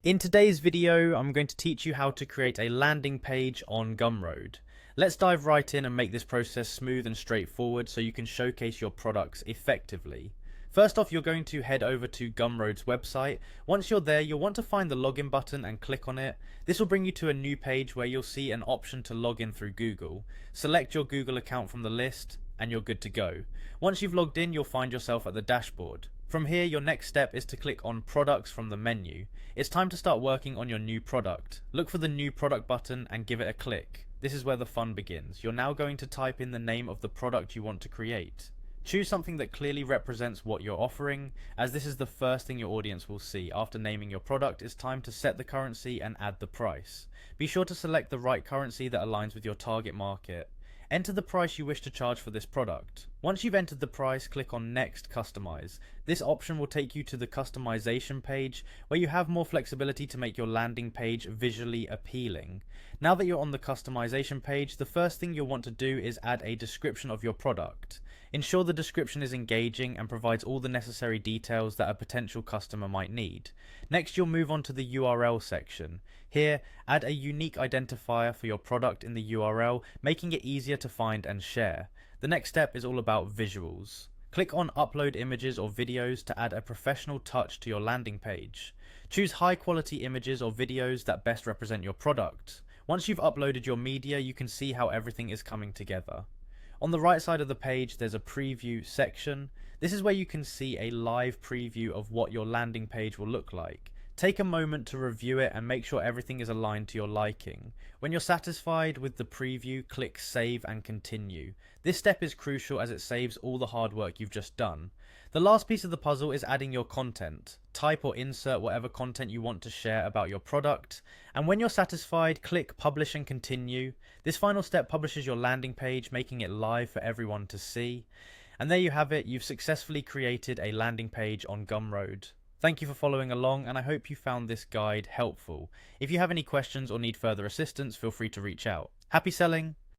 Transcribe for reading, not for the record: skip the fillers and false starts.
In today's video, I'm going to teach you how to create a landing page on Gumroad. Let's dive right in and make this process smooth and straightforward so you can showcase your products effectively. First off, you're going to head over to Gumroad's website. Once you're there, you'll want to find the login button and click on it. This will bring you to a new page where you'll see an option to log in through Google. Select your Google account from the list and you're good to go. Once you've logged in, you'll find yourself at the dashboard. From here, your next step is to click on products from the menu. It's time to start working on your new product. Look for the new product button and give it a click. This is where the fun begins. You're now going to type in the name of the product you want to create. Choose something that clearly represents what you're offering, as this is the first thing your audience will see. After naming your product, it's time to set the currency and add the price. Be sure to select the right currency that aligns with your target market. Enter the price you wish to charge for this product. Once you've entered the price, click on Next Customize. This option will take you to the customization page, where you have more flexibility to make your landing page visually appealing. Now that you're on the customization page, the first thing you'll want to do is add a description of your product. Ensure the description is engaging and provides all the necessary details that a potential customer might need. Next, you'll move on to the URL section. Here, add a unique identifier for your product in the URL, making it easier to find and share. The next step is all about visuals. Click on Upload Images or Videos to add a professional touch to your landing page. Choose high quality images or videos that best represent your product. Once you've uploaded your media, you can see how everything is coming together. On the right side of the page, there's a preview section. This is where you can see a live preview of what your landing page will look like. Take a moment to review it and make sure everything is aligned to your liking. When you're satisfied with the preview, click Save and Continue. This step is crucial as it saves all the hard work you've just done. The last piece of the puzzle is adding your content. Type or insert whatever content you want to share about your product. And when you're satisfied, click Publish and Continue. This final step publishes your landing page, making it live for everyone to see. And there you have it, you've successfully created a landing page on Gumroad. Thank you for following along, and I hope you found this guide helpful. If you have any questions or need further assistance, feel free to reach out. Happy selling!